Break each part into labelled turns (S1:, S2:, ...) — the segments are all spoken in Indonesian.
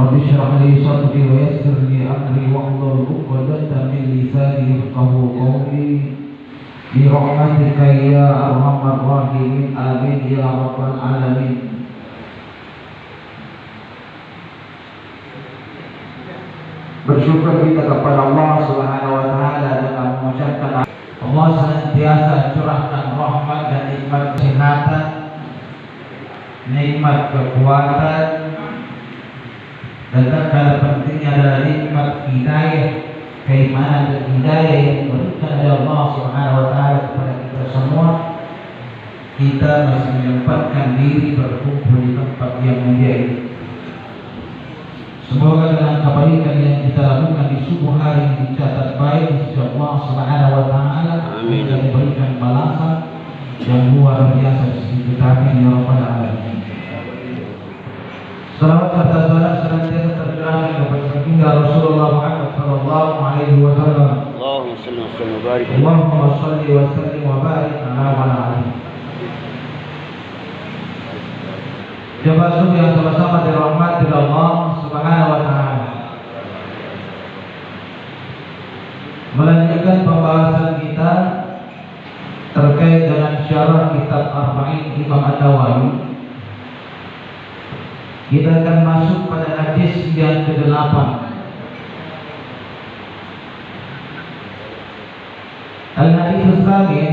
S1: Rabbi shrah li sadri wa yassir li amri wahlul 'uqdatam min lisani yafqahu qawli bi rahmatika ya arhamar rahimin amin ya rabbal alamin. Bersyukur kita kepada Allah Subhanahu wa taala dengan mengucapkan Allah senantiasa curahkan rahmat dan nikmat kesehatan, nikmat kekuatan, dan terkala pentingnya adalah nikmat hidayah, keimanan dan hidayah yang diberikan oleh Allah Subhanahu wa taala kepada kita semua. Kita masih menyempatkan diri berkumpul di tempat yang mulia ini. Semoga dengan kebaikan yang kita lakukan di subuh hari dicatat baik di sisi Allah Subhanahu wa taala dan diberikan balasan yang luar biasa di sisi kita. Amin ya rabbal alamin. Salawat serta salam senantiasa tercurahkan kepada baginda Rasulullah Muhammad sallallahu alaihi wasallam.
S2: Allahumma shalli wa sallim wa barik.
S1: Allahumma shalli wa sallim wa barik ala alihi. Jemaah subuh yang sama-sama dirahmati Allah Subhanahu wa taala. Melanjutkan pembahasan kita terkait dengan syarah kitab Arba'in Imam An-Nawawi. Kita akan masuk pada hadis yang ke-8. Al-hadis as-samin,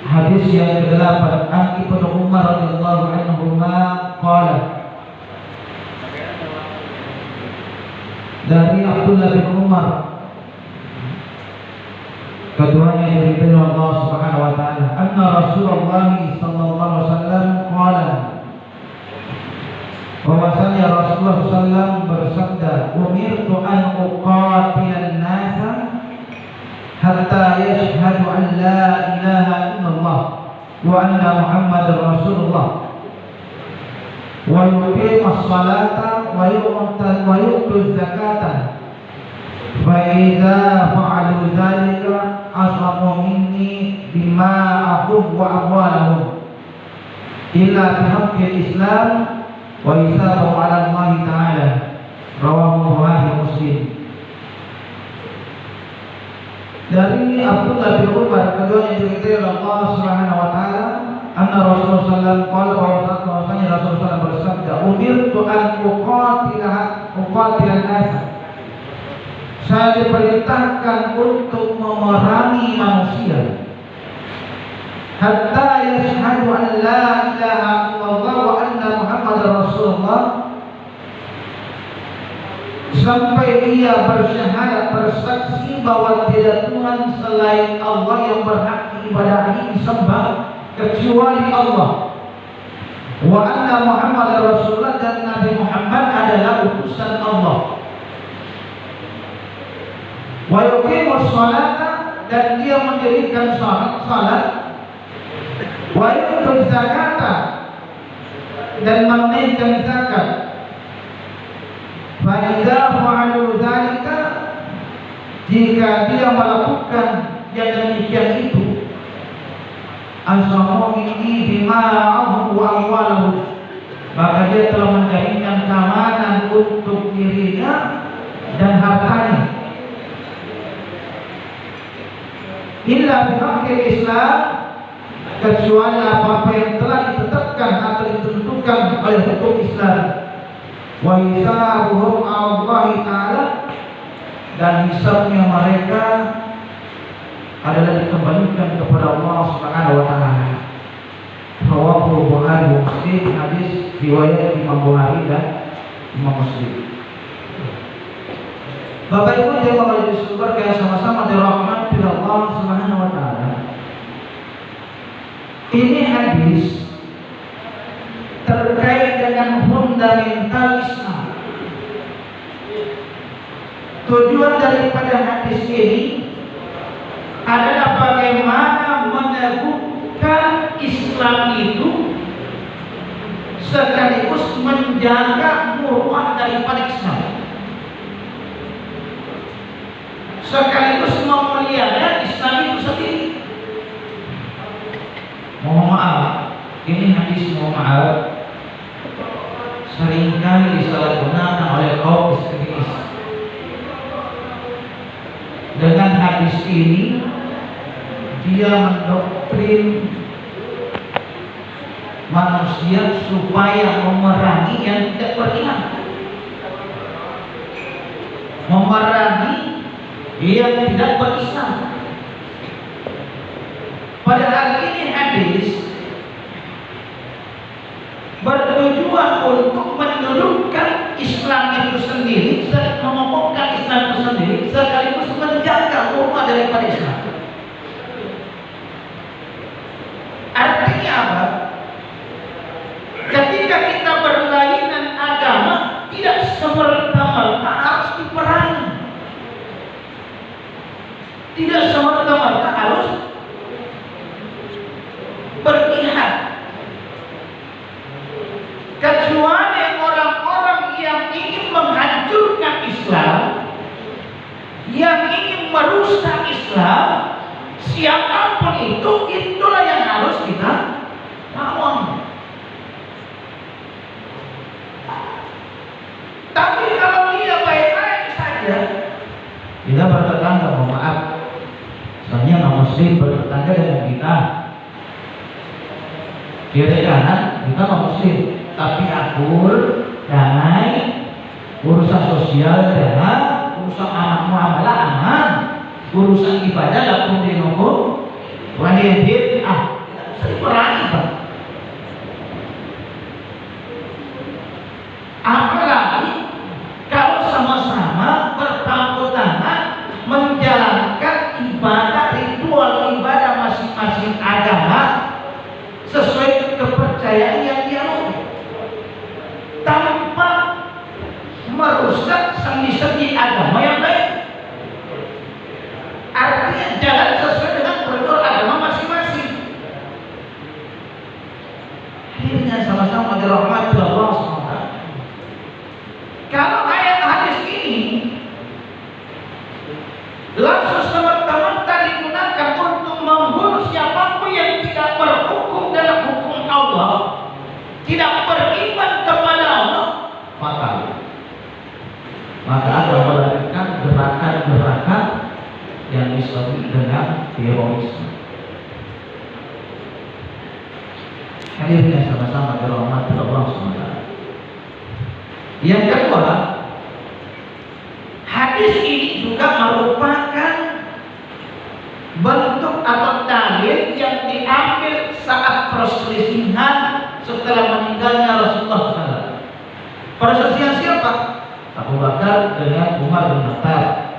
S1: hadis yang ke-8, an Ibnu Umar radhiyallahu anhuma qala, dari Abdullah bin Umar, keduanya yang diridhai Allah Subhanahu wa taala, anna Rasulullah sallallahu alaihi wasallam qala, bahwasanya Rasulullah sallallahu bersabda, umirtu an uqatilan nasa hatta yashhadu an la ilaha illallah wa anna Muhammadar Rasulullah wa yuqimus salata wa yu'tuz zakata fa idza fa'alu dzalika asamu minni dima'ahum wa amwalahum illa bihaqqil Islam wa hisabu 'ala Allah ta'ala. Rawahu Bukhari Muslim. Dari Abdullah bin Umar, keduanya diridhai Allah Subhanahu wa taala, anna Rasulullah sallallahu alaihi wasallam Rasulullah bersabda, umirtu an uqatilan nas. Saya diperintahkan untuk memerangi manusia hatta yashhadu an la ilaha illallah wa anna Muhammadar Rasulullah, sampai dia bersyahadat, bersaksi bahwa tidak Tuhan selain Allah yang berhak diibadahi, disembah kecuali Allah, wa anna Muhammadar Rasulullah, dan Nabi Muhammad adalah utusan Allah, wa yuqimus salata, dan dia mendirikan salat, wa yu'tuz zakata, dan menunaikan zakat. Fa idza fa'alu dzalika, jika dia melakukan yang demikian itu, asamu minni dima'ahum wa amwalahum, maka dia telah menjaminkan keamanan untuk dirinya dan hartanya, illa bihaqqil Islam, kecuali apa-apa yang telah ditetapkan atau ditentukan oleh hukum Islam, wa hisabuhum 'ala Allah ta'ala, dan hisabnya mereka adalah dikembalikan kepada Allah Subhanahu wa taala. Rawahu Bukhari Muslim, hadis riwayat Imam Bukhari dan Imam Muslim. Bapak Ibu jemaah majelis surga yang sama-sama dirahmati Allah Subhanahu wa taala. Ini hadis terkait dengan fundamental Islam. Tujuan daripada hadis ini adalah bagaimana meneguhkan Islam itu sekaligus menjaga muruah daripada Islam, sekaligus memuliakan Islam itu sendiri. Mohon maaf, ini hadis mohon maaf seringkali disalahgunakan oleh kaum ekstremis. Dengan hadis ini dia mendoktrin manusia supaya memerangi yang tidak beriman, memerangi yang tidak berislam. Padahal ini hadis bertujuan untuk menundukkan Islam itu sendiri, mengokohkan Islam itu sendiri, sekaligus menjaga umat daripada Islam. Artinya apa? Ketika kita berlainan agama, tidak semerta-merta harus diperangi, tidak semerta-merta harus berpihak. Kecuali orang-orang yang ingin menghancurkan Islam, yang ingin merusak Islam, siapapun itu, itulah yang harus kita lawan. Tapi kalau dia baik-baik saja, kita bertetangga, mohon maaf, soalnya non-muslim bertetangga dengan kita, kiri kanan kita non-muslim, tapi akur, damai, urusan sosial dengan urusan anak muamalah aman, urusan ibadah lakum dinukum waliyadin, tidak bisa diperangi, Pak. Apalagi kalau sama-sama berpangku tangan menjalankan ibadah, ritual ibadah masing-masing agama sesuai kepercayaan yang dianut, tanpa merusak sendi-sendi agama yang lain. Artinya jalan sesuai dengan koridor agama masing-masing. Akhirnya sama-sama dirahmati Allah SWT. Kalau ayat hadis ini langsung semerta-merta digunakan untuk membunuh siapapun yang tidak berhukum dalam hukum Allah, tidak beriman kepada Allah, maka akan melahirkan gerakan-gerakan yang disebut dengan terorisme. Hadirnya sama-sama dirahmati Allah SWT. Yang kedua, hadis ini juga merupakan bentuk atau dalil yang diambil saat perselisihan setelah meninggalnya Rasulullah SAW. Perselisihan siapa? Abu Bakar dengan Umar bin Khattab.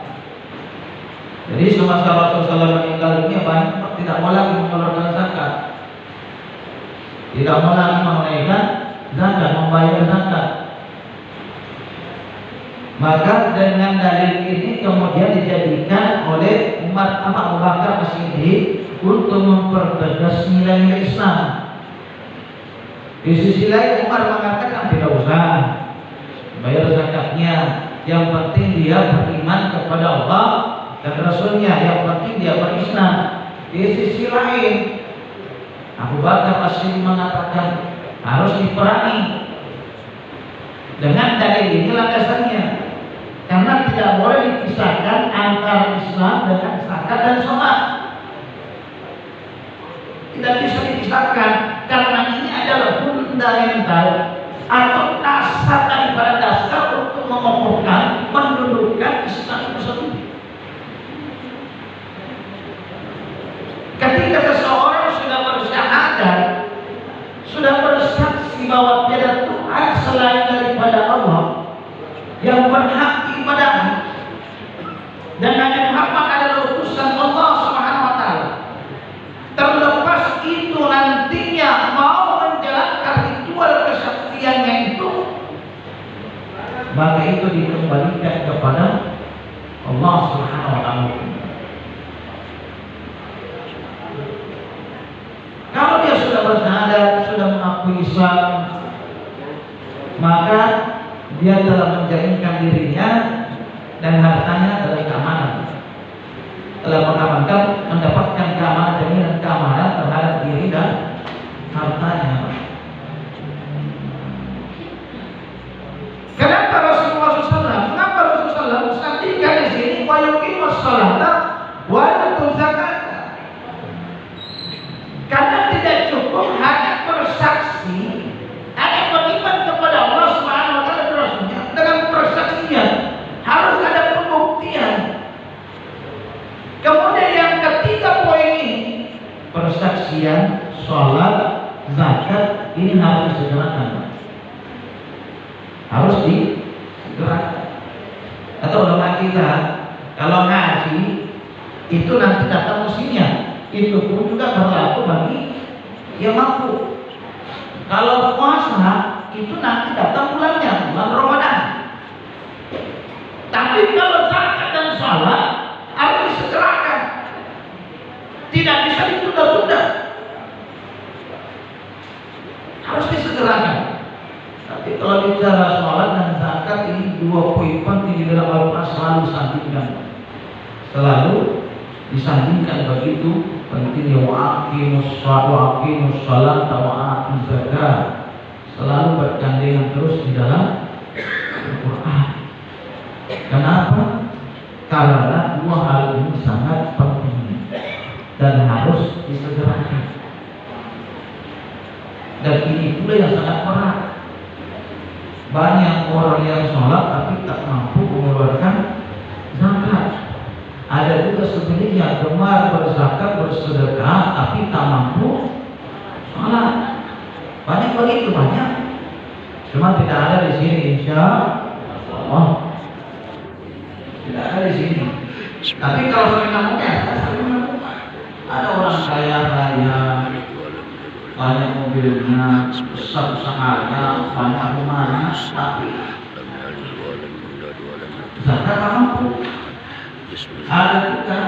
S1: Jadi semasa Rasulullah SAW meninggal dunia, banyak tidak mau lagi mengeluarkan zakat, tidak mau lagi menunaikan zakat, membayar zakat. Maka dengan dalil ini kemudian dijadikan oleh Abu Bakar As-Siddiq untuk mempertegas nilai Islam. Di sisi lain Umar mengatakan tidak usah bayar zakatnya, yang penting dia beriman kepada Allah dan Rasulnya, yang penting dia berislam. Di sisi lain Abu Bakar As-Siddiq mengatakan harus diperangi. Dengan dalil ini landasannya, karena tidak boleh dipisahkan antara Islam dengan zakat dan sholat. Tidak bisa dipisahkan, karena ini adalah fundamental atau dasar daripada dasar untuk mengokohkan, mendudukkan Islam itu sendiri. Ketika seseorang sudah bersyahadat, sudah bersaksi bahwa tiada Tuhan selain daripada Allah yang berhak ibadahnya, dan Nabi Muhammad adalah utusan Allah Subhanahu wa taala, terlepas itu nantinya mau menjalankan ritual kesaksiannya itu, maka itu dikembalikan kepada Allah Subhanahu wa taala. Kalau dia sudah bersyahadat, sudah mengakui Islam, maka dia telah menjaminkan dirinya dan hartanya dari keamanan, telah mengamankan, mendapatkan keamanan, jaminan keamanan terhadap diri dan hartanya. aqimus sholata wa atuz zakata. Karena tidak cukup hanya bersaksi, hanya beriman kepada Allah Subhanahu wa taala dan Rasulnya dengan persaksian, harus ada pembuktian. Kemudian yang ketiga poin ini, persaksian, sholat, zakat ini harus disegerakan, harus disegerakan. Atau ulama kita kalau ngaji itu nanti datang musimnya, itu pun juga berlaku bagi yang mampu. Kalau puasa itu nanti datang bulannya, bulan Ramadan. Tapi kalau zakat dan sholat harus disegerakan, tidak bisa ditunda-tunda, harus disegerakan. Tapi kalau bicara sholat dan zakat, ini dua poin penting di dalam Al-Quran selalu disandingkan, selalu disandingkan. Begitu pentingnya waqimus sholat wa atuz zakat, selalu bergandengan terus di dalam Al-Quran. Kenapa? Karena dua hal ini sangat penting dan harus disegerakan. Dan ini pula yang sangat berat. Banyak orang yang sholat tapi tak mampu mengeluarkan zakat. Ada juga sebenarnya gemar berzakat, bersedekah tapi tak mampu sholat. Banyak begitu, banyak. Cuma tidak ada di sini, insya Allah. Tidak ada di sini. Tapi kalau sering ngomongnya, ada orang kaya raya, banyak mobilnya, besar usahanya, banyak rumahnya, tapi zakat tak mampu. Ada juga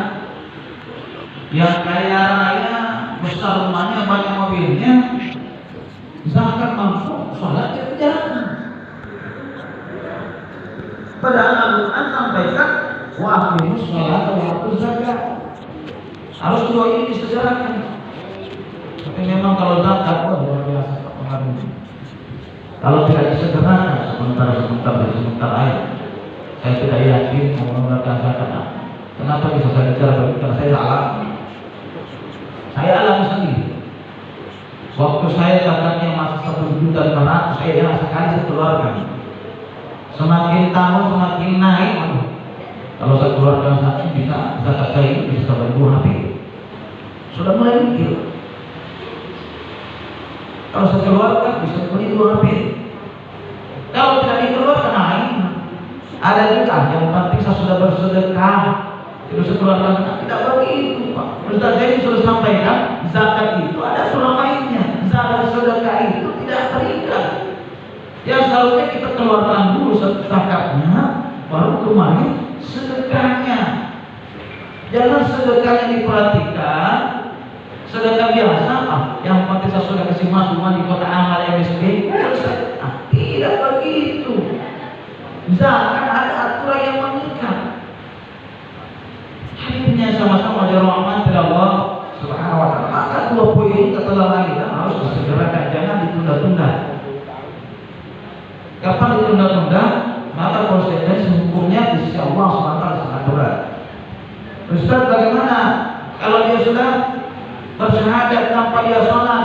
S1: yang kaya raya, besar rumahnya, banyak mobilnya, zakat mampu, sholat tidak jalan. Padahal Al-Quran sampaikan wa aqimus sholata wa atuz zakat. Harus dua ini disegerakan. Tapi memang kalau zakat luar biasa pengaruhnya. Kalau tidak disegerakan sebentar air, saya tidak yakin mau mengeluarkan zakat. Kenapa bisa saya bicara begitu? Karena saya alami. Saya alami sendiri. Waktu saya zakatnya masih 1.200.000, saya yang sekali saya keluarkan. Semakin tahun semakin naik. Kalau saya keluarkan satu bisa zakat saya itu bisa sampai 2 HP. Sudah mulai mikir. Kalau saya keluarkan bisa beli 2 HP. Kalau tidak dikeluarkan naik. Ada juga yang penting saya sudah bersedekah, terus saya keluarkan zakat. Tidak begitu, Pak. Ustaz saya sudah sampaikan zakat itu ada surah lainnya. Zakat sedekah itu tidak terikat. Yang seharusnya kita keluarkan dulu zakatnya, baru kemarin sedekahnya. Jangan sedekahnya diperhatikan, sedekah biasa, yang penting saya sudah kasih mas rumah di kota amal yang miskin. Tidak begitu. Zakat ada aturan yang mengikat. Akhirnya sama-sama dirahmati Allah Subhanahu wa taala. Maka dua poin ini ketelah kita harus disegerakan, jangan ditunda-tunda. Kapan ditunda-tunda, maka konsekuensi hukumnya di sisi Allah SWT sangat berat. Ustaz, bagaimana kalau dia sudah bersyahadat tanpa dia sholat?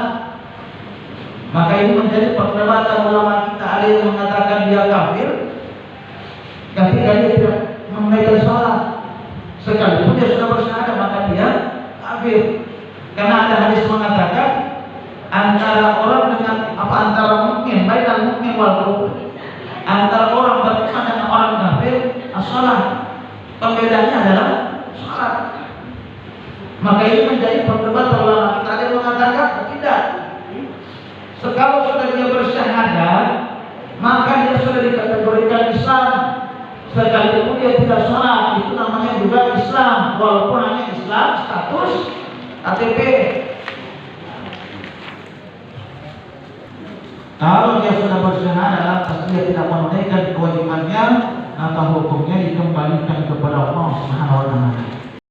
S1: Maka ini menjadi perdebatan ulama kita. Ada yang mengatakan dia kafir ketika dia tidak menunaikan sholat, sekalipun dia sudah bersyahadat maka dia kafir. Karena ada hadis mengatakan antara orang dengan antara mukmin, baik dan mukmin wal kufur, antara orang beriman dan orang kafir as-shalah. Pembedanya adalah sholat. Maka ini menjadi perdebatan ulama kita. Ada yang mengatakan tidak. Kalau sudah dia bersyahadat, maka dia sudah dikategorikan Islam. Sekalipun dia tidak sholat, itu namanya juga Islam, walaupun hanya Islam status KTP. Kalau dia sudah bersyahadat, pasti dia tidak menunaikan kewajibannya, maka hukumnya dikembalikan kepada Allah Subhanahu wa taala.